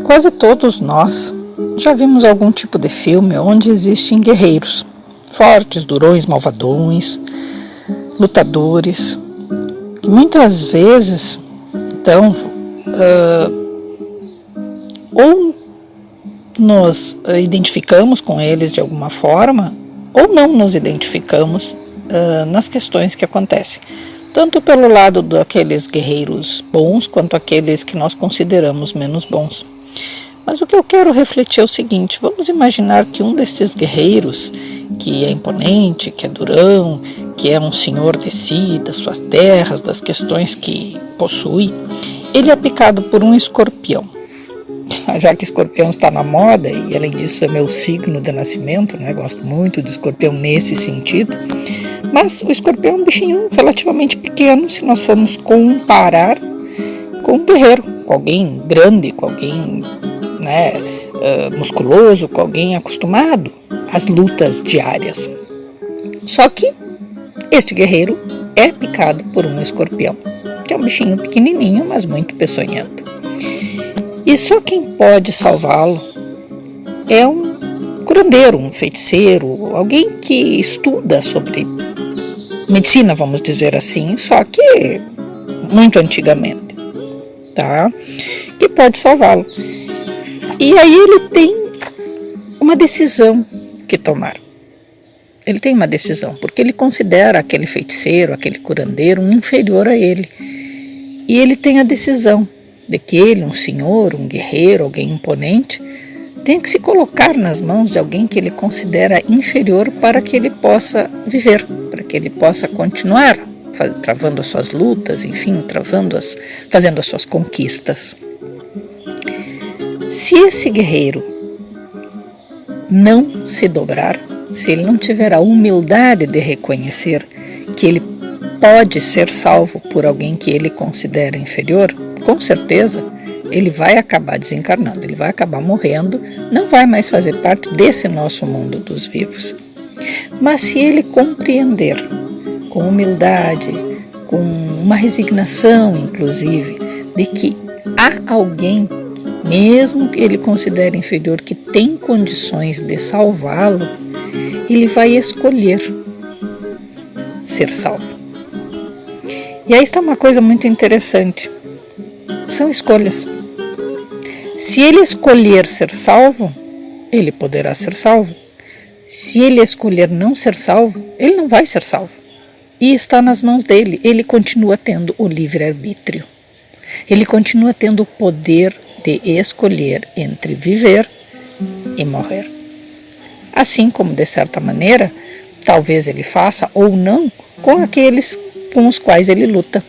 Quase todos nós já vimos algum tipo de filme onde existem guerreiros fortes, durões, malvadões, lutadores, que muitas vezes, então, ou nos identificamos com eles de alguma forma, ou não nos identificamos nas questões que acontecem, tanto pelo lado daqueles guerreiros bons, quanto aqueles que nós consideramos menos bons. Mas o que eu quero refletir é o seguinte: vamos imaginar que um destes guerreiros, que é imponente, que é durão, que é um senhor de si, das suas terras, das questões que possui, ele é picado por um escorpião. Já que escorpião está na moda, e além disso é meu signo de nascimento, né? Gosto muito de escorpião nesse sentido, mas o escorpião é um bichinho relativamente pequeno se nós formos comparar com um guerreiro, com alguém grande, com alguém musculoso, com alguém acostumado às lutas diárias. Só que este guerreiro é picado por um escorpião, que é um bichinho pequenininho, mas muito peçonhento. E só quem pode salvá-lo é um curandeiro, um feiticeiro, alguém que estuda sobre medicina, vamos dizer assim, só que muito antigamente, tá? Que pode salvá-lo. E aí ele tem uma decisão que tomar. Ele tem uma decisão, porque ele considera aquele feiticeiro, aquele curandeiro, um inferior a ele. E ele tem a decisão de que ele, um senhor, um guerreiro, alguém imponente, tem que se colocar nas mãos de alguém que ele considera inferior para que ele possa viver, para que ele possa continuar travando as suas lutas, enfim, fazendo as suas conquistas. Se esse guerreiro não se dobrar, se ele não tiver a humildade de reconhecer que ele pode ser salvo por alguém que ele considera inferior, com certeza ele vai acabar desencarnando, ele vai acabar morrendo, não vai mais fazer parte desse nosso mundo dos vivos. Mas se ele compreender com humildade, com uma resignação inclusive, de que há alguém, mesmo que ele considere inferior, que tem condições de salvá-lo, ele vai escolher ser salvo. E aí está uma coisa muito interessante. São escolhas. Se ele escolher ser salvo, ele poderá ser salvo. Se ele escolher não ser salvo, ele não vai ser salvo. E está nas mãos dele. Ele continua tendo o livre-arbítrio. Ele continua tendo o poder de escolher entre viver e morrer. Assim como, de certa maneira, talvez ele faça ou não com aqueles com os quais ele luta,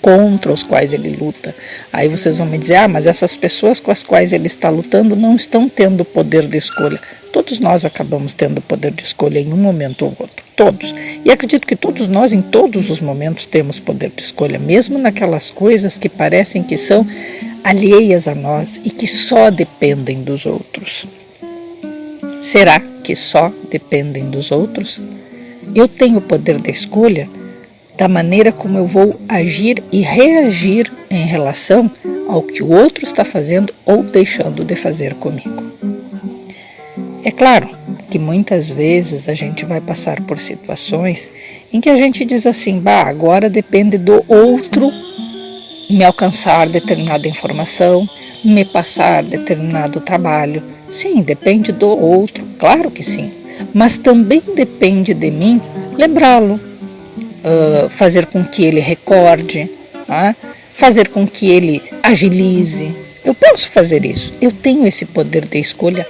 contra os quais ele luta. Aí vocês vão me dizer, mas essas pessoas com as quais ele está lutando não estão tendo poder de escolha. Todos nós acabamos tendo poder de escolha em um momento ou outro, todos. E acredito que todos nós, em todos os momentos, temos poder de escolha, mesmo naquelas coisas que parecem que são alheias a nós e que só dependem dos outros. Será que só dependem dos outros? Eu tenho o poder de escolha da maneira como eu vou agir e reagir em relação ao que o outro está fazendo ou deixando de fazer comigo. É claro que muitas vezes a gente vai passar por situações em que a gente diz assim, agora depende do outro me alcançar determinada informação, me passar determinado trabalho. Sim, depende do outro, claro que sim, mas também depende de mim lembrá-lo, fazer com que ele recorde, fazer com que ele agilize. Eu posso fazer isso, eu tenho esse poder de escolha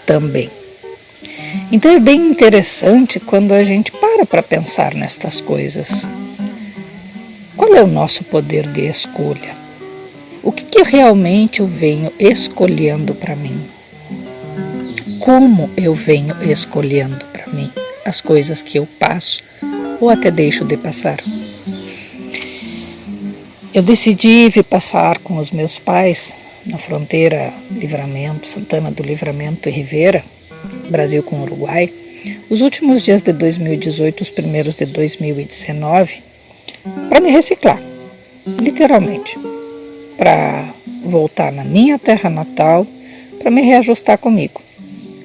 também. Então é bem interessante quando a gente para pensar nestas coisas. Qual é o nosso poder de escolha? O que realmente eu venho escolhendo para mim? Como eu venho escolhendo para mim as coisas que eu passo ou até deixo de passar? Eu decidi vir passar com os meus pais na fronteira Livramento, Santana do Livramento e Rivera, Brasil com Uruguai, os últimos dias de 2018, os primeiros de 2019, para me reciclar, literalmente. para voltar na minha terra natal, para me reajustar comigo.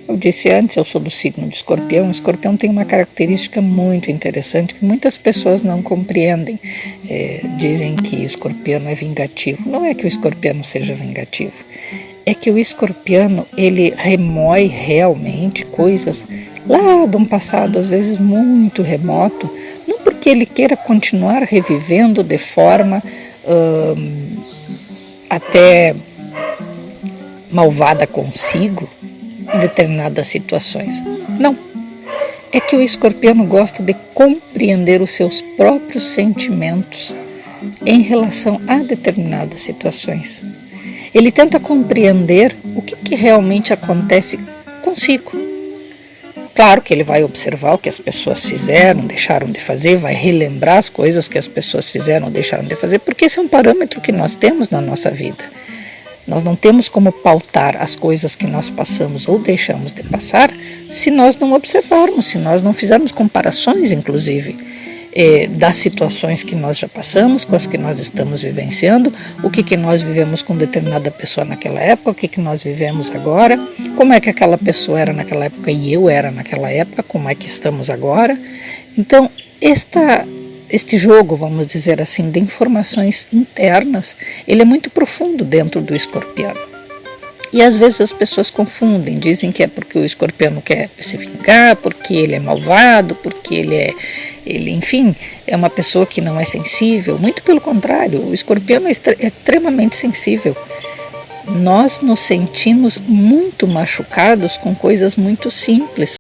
Eu disse antes, eu sou do signo de Escorpião. O Escorpião tem uma característica muito interessante que muitas pessoas não compreendem. Dizem que o escorpiano é vingativo. Não é que o escorpiano seja vingativo. É que o escorpiano, ele remói realmente coisas lá de um passado, às vezes muito remoto, não porque ele queira continuar revivendo de forma até malvada consigo determinadas situações. Não. É que o escorpiano gosta de compreender os seus próprios sentimentos em relação a determinadas situações. Ele tenta compreender o que realmente acontece consigo. Claro que ele vai observar o que as pessoas fizeram, deixaram de fazer, vai relembrar as coisas que as pessoas fizeram ou deixaram de fazer, porque esse é um parâmetro que nós temos na nossa vida. Nós não temos como pautar as coisas que nós passamos ou deixamos de passar se nós não observarmos, se nós não fizermos comparações, inclusive, das situações que nós já passamos, com as que nós estamos vivenciando, o que nós vivemos com determinada pessoa naquela época, o que nós vivemos agora, como é que aquela pessoa era naquela época e eu era naquela época, como é que estamos agora. Então, este jogo, vamos dizer assim, de informações internas, ele é muito profundo dentro do escorpiano. E às vezes as pessoas confundem, dizem que é porque o escorpiano quer se vingar, porque ele é malvado, porque ele, enfim, é uma pessoa que não é sensível. Muito pelo contrário, o escorpiano é extremamente sensível. Nós nos sentimos muito machucados com coisas muito simples.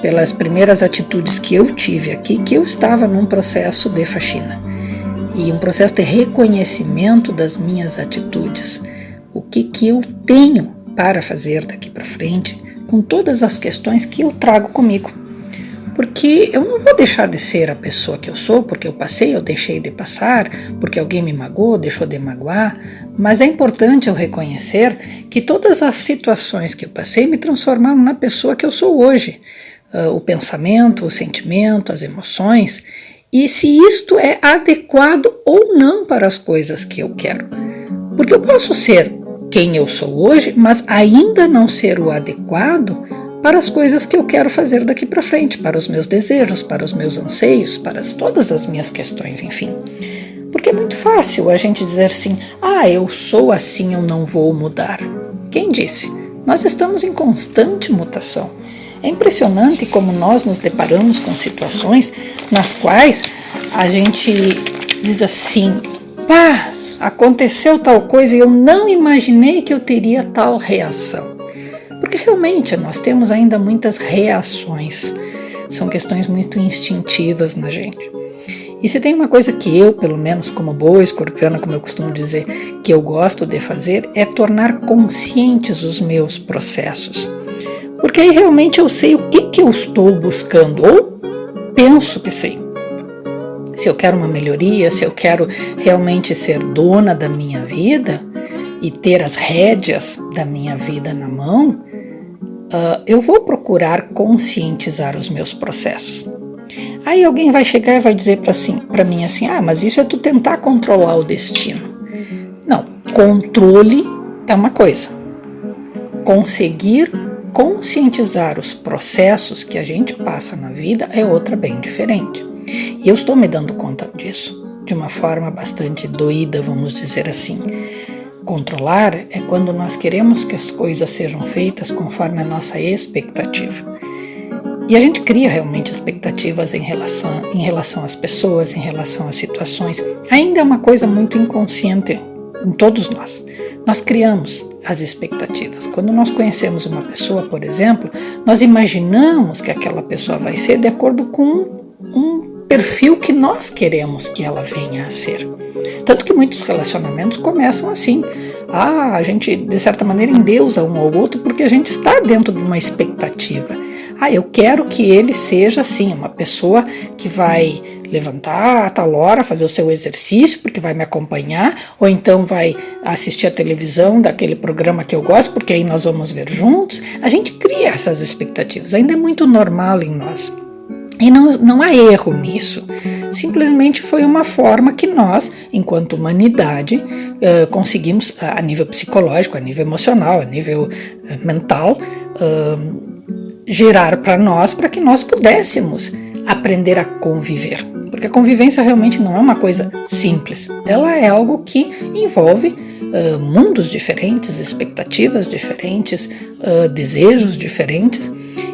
Pelas primeiras atitudes que eu tive aqui, que eu estava num processo de faxina e um processo de reconhecimento das minhas atitudes. O que eu tenho para fazer daqui para frente com todas as questões que eu trago comigo. Porque eu não vou deixar de ser a pessoa que eu sou, porque eu passei, eu deixei de passar, porque alguém me magoou, deixou de magoar, mas é importante eu reconhecer que todas as situações que eu passei me transformaram na pessoa que eu sou hoje. O pensamento, o sentimento, as emoções, e se isto é adequado ou não para as coisas que eu quero. Porque eu posso ser quem eu sou hoje, mas ainda não ser o adequado para as coisas que eu quero fazer daqui para frente, para os meus desejos, para os meus anseios, para todas as minhas questões, enfim. Porque é muito fácil a gente dizer assim, eu sou assim, eu não vou mudar. Quem disse? Nós estamos em constante mutação. É impressionante como nós nos deparamos com situações nas quais a gente diz assim, aconteceu tal coisa e eu não imaginei que eu teria tal reação. Porque realmente nós temos ainda muitas reações, são questões muito instintivas na gente. E se tem uma coisa que eu, pelo menos como boa escorpiana, como eu costumo dizer, que eu gosto de fazer, é tornar conscientes os meus processos. Porque aí realmente eu sei o que eu estou buscando, ou penso que sei. Se eu quero uma melhoria, se eu quero realmente ser dona da minha vida e ter as rédeas da minha vida na mão, eu vou procurar conscientizar os meus processos. Aí alguém vai chegar e vai dizer para mim assim, mas isso é tu tentar controlar o destino. Não, controle é uma coisa. Conseguir conscientizar os processos que a gente passa na vida é outra bem diferente. E eu estou me dando conta disso, de uma forma bastante doída, vamos dizer assim. Controlar é quando nós queremos que as coisas sejam feitas conforme a nossa expectativa. E a gente cria realmente expectativas em relação às pessoas, em relação às situações. Ainda é uma coisa muito inconsciente em todos nós. Nós criamos as expectativas. Quando nós conhecemos uma pessoa, por exemplo, nós imaginamos que aquela pessoa vai ser de acordo com um perfil que nós queremos que ela venha a ser. Tanto que muitos relacionamentos começam assim. A gente, de certa maneira, endeusa um ao outro porque a gente está dentro de uma expectativa. Eu quero que ele seja assim, uma pessoa que vai levantar a tal hora, fazer o seu exercício, porque vai me acompanhar, ou então vai assistir a televisão daquele programa que eu gosto, porque aí nós vamos ver juntos. A gente cria essas expectativas, ainda é muito normal em nós. E não há erro nisso. Simplesmente foi uma forma que nós, enquanto humanidade, conseguimos, a nível psicológico, a nível emocional, a nível mental, gerar para nós, para que nós pudéssemos aprender a conviver. Porque a convivência realmente não é uma coisa simples. Ela é algo que envolve mundos diferentes, expectativas diferentes, desejos diferentes,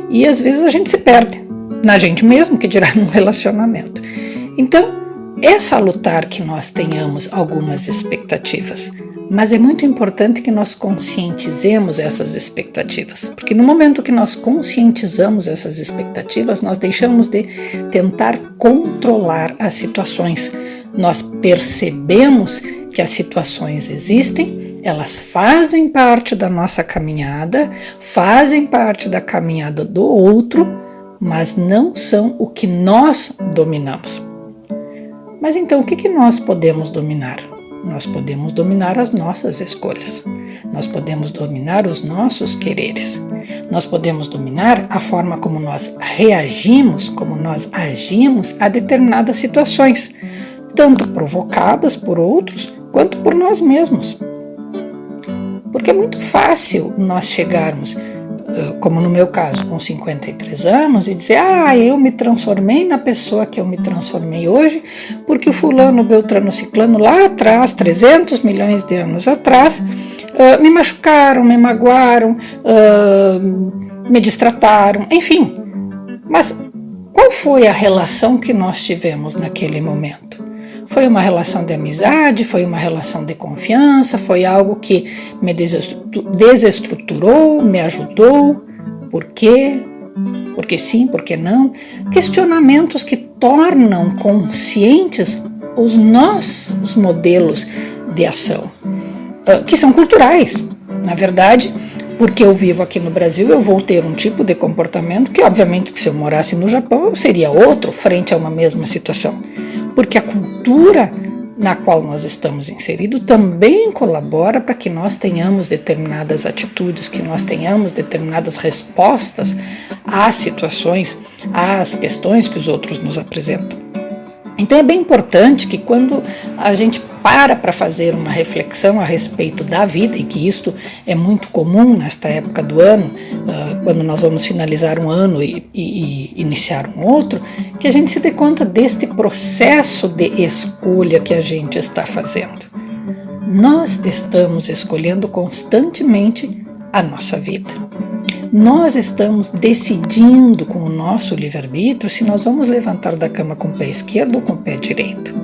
e às vezes a gente se perde na gente mesmo, que dirá num relacionamento. Então, é salutar que nós tenhamos algumas expectativas, mas é muito importante que nós conscientizemos essas expectativas, porque no momento que nós conscientizamos essas expectativas, nós deixamos de tentar controlar as situações. Nós percebemos que as situações existem, elas fazem parte da nossa caminhada, fazem parte da caminhada do outro, mas não são o que nós dominamos. Mas então, o que nós podemos dominar? Nós podemos dominar as nossas escolhas. Nós podemos dominar os nossos quereres. Nós podemos dominar a forma como nós reagimos, como nós agimos a determinadas situações, tanto provocadas por outros, quanto por nós mesmos. Porque é muito fácil nós chegarmos, como no meu caso, com 53 anos, e dizer, eu me transformei na pessoa que eu me transformei hoje, porque o fulano, beltrano, ciclano, lá atrás, 300 milhões de anos atrás, me machucaram, me magoaram, me destrataram, enfim. Mas qual foi a relação que nós tivemos naquele momento? Foi uma relação de amizade, foi uma relação de confiança, foi algo que me desestruturou, me ajudou. Por quê? Por que sim, por que não? Questionamentos que tornam conscientes os nossos modelos de ação, que são culturais. Na verdade, porque eu vivo aqui no Brasil, eu vou ter um tipo de comportamento que, obviamente, que se eu morasse no Japão, eu seria outro frente a uma mesma situação. Porque a cultura na qual nós estamos inseridos também colabora para que nós tenhamos determinadas atitudes, que nós tenhamos determinadas respostas às situações, às questões que os outros nos apresentam. Então é bem importante que quando a gente para fazer uma reflexão a respeito da vida, e que isto é muito comum nesta época do ano, quando nós vamos finalizar um ano e iniciar um outro, que a gente se dê conta deste processo de escolha que a gente está fazendo. Nós estamos escolhendo constantemente a nossa vida. Nós estamos decidindo com o nosso livre-arbítrio se nós vamos levantar da cama com o pé esquerdo ou com o pé direito.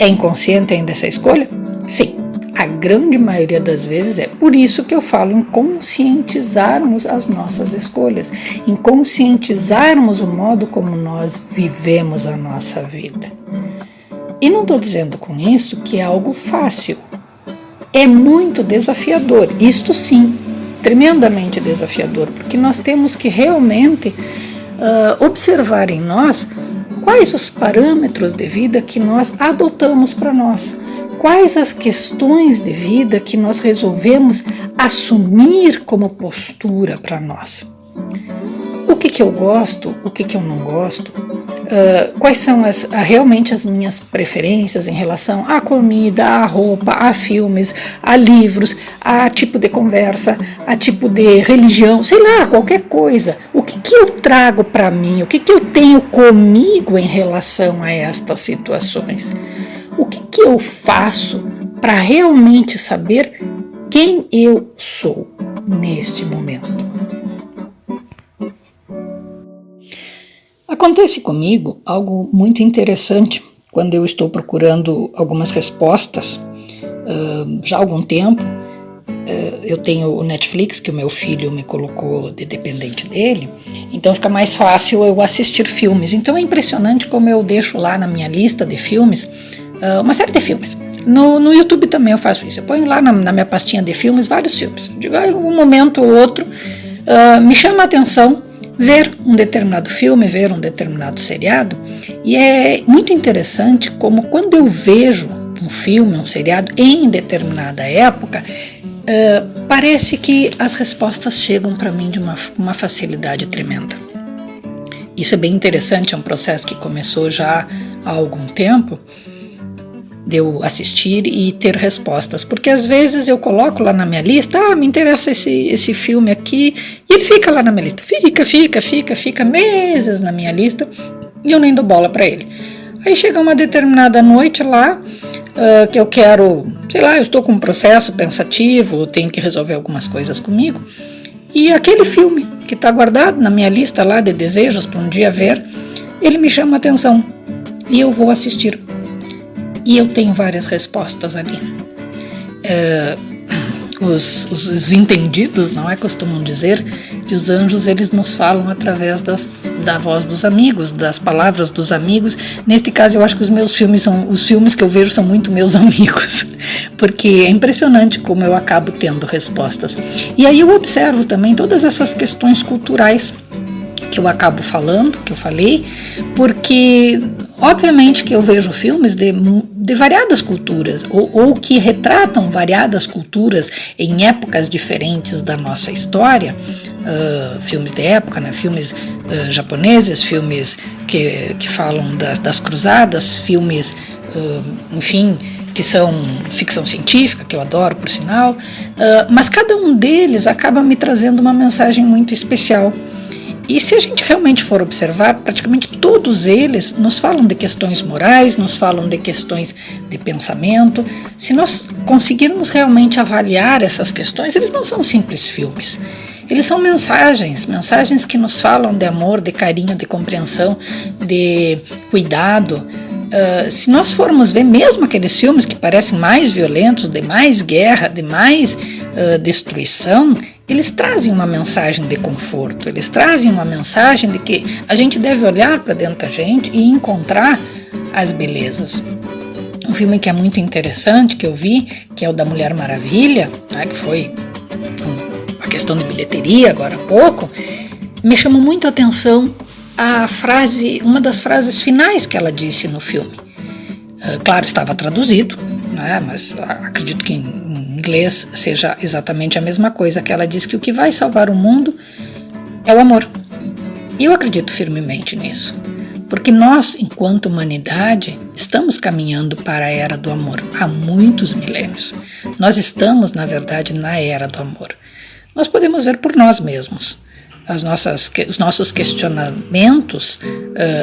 É inconsciente ainda essa escolha? Sim, a grande maioria das vezes é. Por isso que eu falo em conscientizarmos as nossas escolhas, em conscientizarmos o modo como nós vivemos a nossa vida. E não estou dizendo com isso que é algo fácil. É muito desafiador, isto sim, tremendamente desafiador, porque nós temos que realmente observar em nós quais os parâmetros de vida que nós adotamos para nós, quais as questões de vida que nós resolvemos assumir como postura para nós. O que eu gosto, o que eu não gosto, quais são realmente as minhas preferências em relação à comida, à roupa, a filmes, a livros, a tipo de conversa, a tipo de religião, sei lá, qualquer coisa. O que eu trago para mim, o que eu tenho comigo em relação a estas situações? O que eu faço para realmente saber quem eu sou neste momento? Acontece comigo algo muito interessante quando eu estou procurando algumas respostas já há algum tempo. Eu tenho o Netflix, que o meu filho me colocou de dependente dele, então fica mais fácil eu assistir filmes. Então é impressionante como eu deixo lá na minha lista de filmes uma série de filmes. No YouTube também eu faço isso, eu ponho lá na minha pastinha de filmes vários filmes. Digo, em um momento ou outro me chama a atenção ver um determinado filme, ver um determinado seriado, e é muito interessante como quando eu vejo um filme, um seriado em determinada época, parece que as respostas chegam para mim de uma facilidade tremenda. Isso é bem interessante, é um processo que começou já há algum tempo, de eu assistir e ter respostas, porque às vezes eu coloco lá na minha lista, me interessa esse filme aqui, e ele fica lá na minha lista, fica meses na minha lista, e eu nem dou bola para ele. Aí chega uma determinada noite lá, que eu quero, sei lá, eu estou com um processo pensativo, tenho que resolver algumas coisas comigo, e aquele filme que está guardado na minha lista lá de desejos para um dia ver, ele me chama a atenção, e eu vou assistir. E eu tenho várias respostas ali. Os entendidos, não é, costumam dizer que os anjos eles nos falam através da voz dos amigos, das palavras dos amigos. Neste caso, eu acho que os filmes que eu vejo são muito meus amigos, porque é impressionante como eu acabo tendo respostas. E aí eu observo também todas essas questões culturais que eu acabo falando, que eu falei, porque obviamente que eu vejo filmes de variadas culturas, ou que retratam variadas culturas em épocas diferentes da nossa história, filmes de época, né? Filmes japoneses, filmes que falam das cruzadas, filmes, enfim, que são ficção científica, que eu adoro, por sinal, mas cada um deles acaba me trazendo uma mensagem muito especial. E se a gente realmente for observar, praticamente todos eles nos falam de questões morais, nos falam de questões de pensamento. Se nós conseguirmos realmente avaliar essas questões, eles não são simples filmes. Eles são mensagens que nos falam de amor, de carinho, de compreensão, de cuidado. Se nós formos ver mesmo aqueles filmes que parecem mais violentos, de mais guerra, de mais destruição, eles trazem uma mensagem de conforto, eles trazem uma mensagem de que a gente deve olhar para dentro da gente e encontrar as belezas. Um filme que é muito interessante, que eu vi, que é o da Mulher Maravilha, né, que foi questão de bilheteria agora há pouco, me chamou muito a atenção a frase, uma das frases finais que ela disse no filme. Claro, estava traduzido, né, mas acredito que em inglês seja exatamente a mesma coisa, que ela diz que o que vai salvar o mundo é o amor. E eu acredito firmemente nisso, porque nós, enquanto humanidade, estamos caminhando para a era do amor há muitos milênios. Nós estamos, na verdade, na era do amor. Nós podemos ver por nós mesmos. Os nossos questionamentos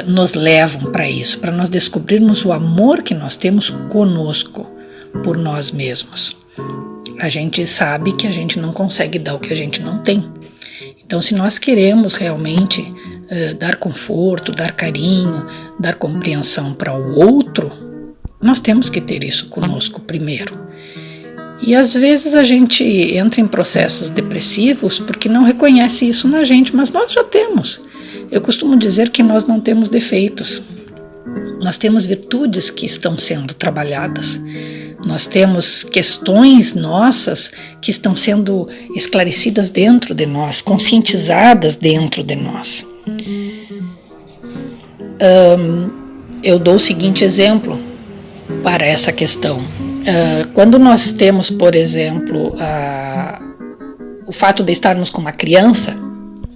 nos levam para isso, para nós descobrirmos o amor que nós temos conosco, por nós mesmos. A gente sabe que a gente não consegue dar o que a gente não tem. Então, se nós queremos realmente dar conforto, dar carinho, dar compreensão para o outro, nós temos que ter isso conosco primeiro. E às vezes a gente entra em processos depressivos porque não reconhece isso na gente, mas nós já temos. Eu costumo dizer que nós não temos defeitos. Nós temos virtudes que estão sendo trabalhadas. Nós temos questões nossas que estão sendo esclarecidas dentro de nós, conscientizadas dentro de nós. Eu dou o seguinte exemplo para essa questão. Quando nós temos, por exemplo, o fato de estarmos com uma criança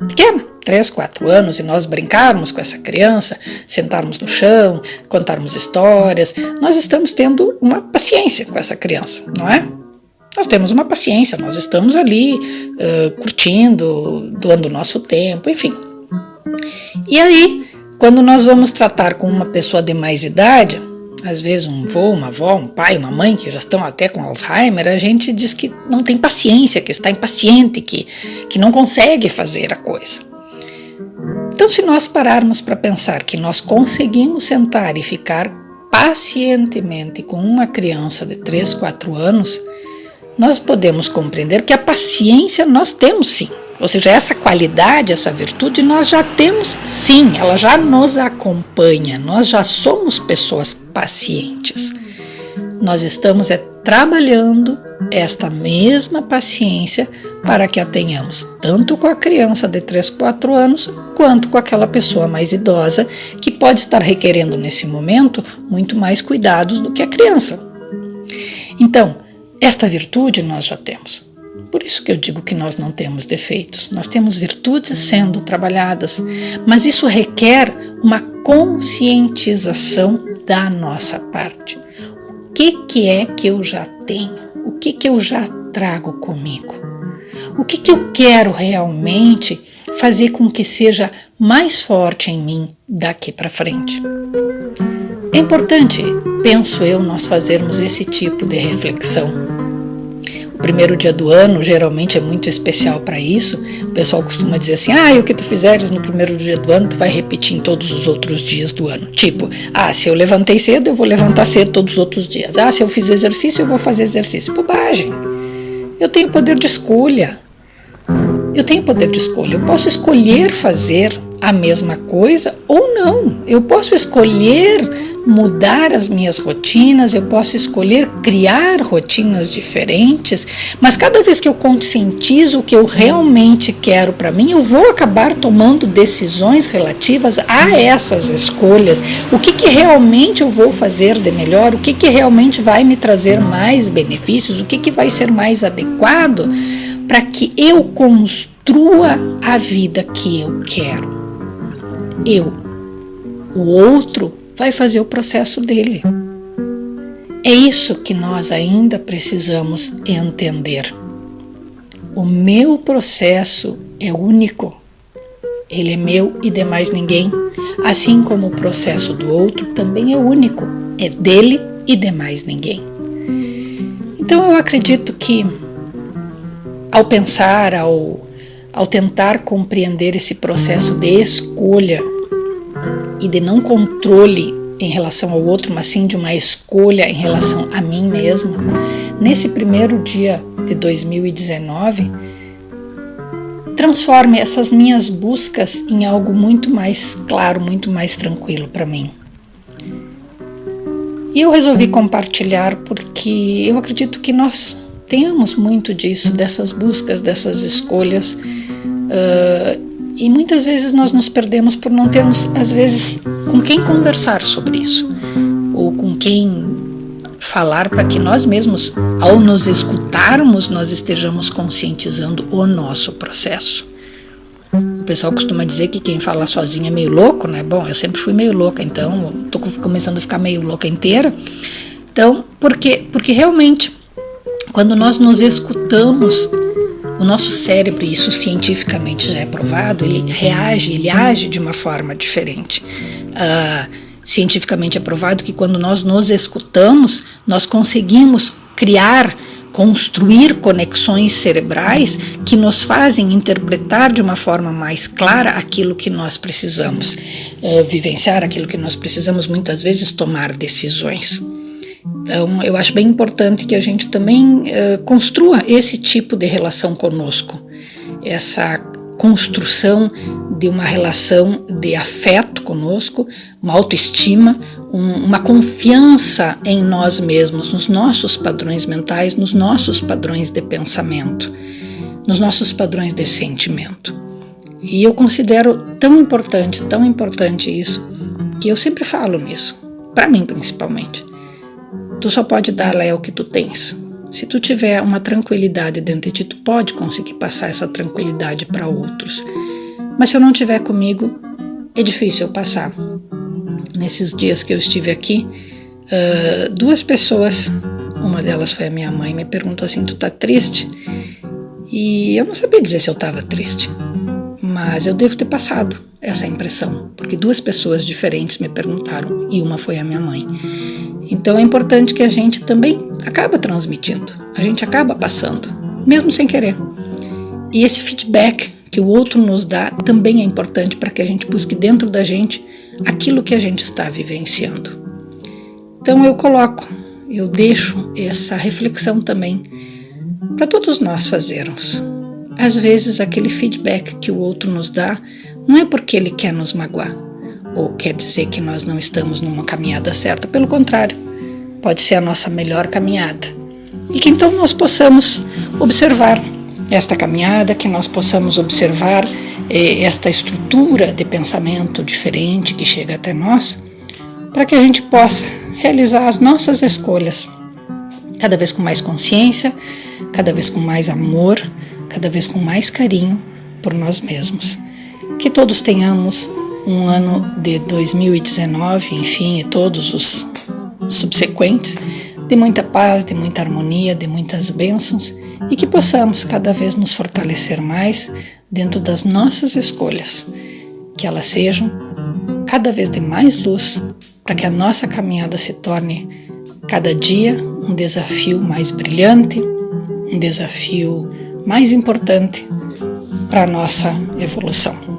pequena, 3, 4 anos, e nós brincarmos com essa criança, sentarmos no chão, contarmos histórias, nós estamos tendo uma paciência com essa criança, não é? Nós temos uma paciência, nós estamos ali curtindo, doando o nosso tempo, enfim. E aí, quando nós vamos tratar com uma pessoa de mais idade, às vezes um avô, uma avó, um pai, uma mãe que já estão até com Alzheimer, a gente diz que não tem paciência, que está impaciente, que não consegue fazer a coisa. Então, se nós pararmos para pensar que nós conseguimos sentar e ficar pacientemente com uma criança de 3, 4 anos, nós podemos compreender que a paciência nós temos sim. Ou seja, essa qualidade, essa virtude nós já temos sim, ela já nos acompanha, nós já somos pessoas pacientes. Nós estamos trabalhando esta mesma paciência para que a tenhamos tanto com a criança de 3, 4 anos, quanto com aquela pessoa mais idosa que pode estar requerendo nesse momento muito mais cuidados do que a criança. Então, esta virtude nós já temos. Por isso que eu digo que nós não temos defeitos, nós temos virtudes sendo trabalhadas, mas isso requer uma conscientização da nossa parte. O que é que eu já tenho? O que eu já trago comigo? O que eu quero realmente fazer com que seja mais forte em mim daqui para frente? É importante, penso eu, nós fazermos esse tipo de reflexão. O primeiro dia do ano geralmente é muito especial para isso. O pessoal costuma dizer assim, o que tu fizeres no primeiro dia do ano, tu vai repetir em todos os outros dias do ano. Tipo, se eu levantei cedo, eu vou levantar cedo todos os outros dias. Se eu fiz exercício, eu vou fazer exercício. Bobagem. Eu tenho poder de escolha. Eu posso escolher fazer a mesma coisa ou não. Eu posso escolher mudar as minhas rotinas, eu posso escolher criar rotinas diferentes, mas cada vez que eu conscientizo o que eu realmente quero para mim, eu vou acabar tomando decisões relativas a essas escolhas. O que realmente eu vou fazer de melhor, o que realmente vai me trazer mais benefícios, o que vai ser mais adequado para que eu construa a vida que eu quero. O outro vai fazer o processo dele. É isso que nós ainda precisamos entender. O meu processo é único. Ele é meu e de mais ninguém. Assim como o processo do outro também é único. É dele e de mais ninguém. Então eu acredito que ao pensar, ao tentar compreender esse processo de escolha e de não controle em relação ao outro, mas sim de uma escolha em relação a mim mesma, nesse primeiro dia de 2019, transforme essas minhas buscas em algo muito mais claro, muito mais tranquilo para mim. E eu resolvi compartilhar porque eu acredito que nós tenhamos muito disso, dessas buscas, dessas escolhas, e muitas vezes nós nos perdemos por não termos, às vezes, com quem conversar sobre isso, ou com quem falar, para que nós mesmos, ao nos escutarmos, nós estejamos conscientizando o nosso processo. O pessoal costuma dizer que quem fala sozinho é meio louco, né? Bom, eu sempre fui meio louca, então estou começando a ficar meio louca inteira. Então, porque realmente, quando nós nos escutamos, o nosso cérebro, e isso cientificamente já é provado, ele age de uma forma diferente. Cientificamente é provado que quando nós nos escutamos, nós conseguimos construir conexões cerebrais que nos fazem interpretar de uma forma mais clara aquilo que nós precisamos vivenciar, aquilo que nós precisamos muitas vezes tomar decisões. Então, eu acho bem importante que a gente também construa esse tipo de relação conosco, essa construção de uma relação de afeto conosco, uma autoestima, uma confiança em nós mesmos, nos nossos padrões mentais, nos nossos padrões de pensamento, nos nossos padrões de sentimento. E eu considero tão importante isso, que eu sempre falo nisso, para mim principalmente. Tu só pode dar, Léo, o que tu tens. Se tu tiver uma tranquilidade dentro de ti, tu pode conseguir passar essa tranquilidade para outros. Mas se eu não tiver comigo, é difícil eu passar. Nesses dias que eu estive aqui, 2 pessoas, uma delas foi a minha mãe, me perguntou assim, tu tá triste? E eu não sabia dizer se eu estava triste, mas eu devo ter passado essa impressão, porque 2 pessoas diferentes me perguntaram, e uma foi a minha mãe. Então é importante que a gente também acaba transmitindo, a gente acaba passando, mesmo sem querer. E esse feedback que o outro nos dá também é importante para que a gente busque dentro da gente aquilo que a gente está vivenciando. Então eu deixo essa reflexão também para todos nós fazermos. Às vezes aquele feedback que o outro nos dá não é porque ele quer nos magoar, ou quer dizer que nós não estamos numa caminhada certa, pelo contrário, pode ser a nossa melhor caminhada. E que então nós possamos observar esta caminhada, que nós possamos observar esta estrutura de pensamento diferente que chega até nós, para que a gente possa realizar as nossas escolhas, cada vez com mais consciência, cada vez com mais amor, cada vez com mais carinho por nós mesmos. Que todos tenhamos um ano de 2019, enfim, e todos os subsequentes, de muita paz, de muita harmonia, de muitas bênçãos, e que possamos cada vez nos fortalecer mais dentro das nossas escolhas, que elas sejam cada vez de mais luz, para que a nossa caminhada se torne cada dia um desafio mais brilhante, um desafio mais importante para a nossa evolução.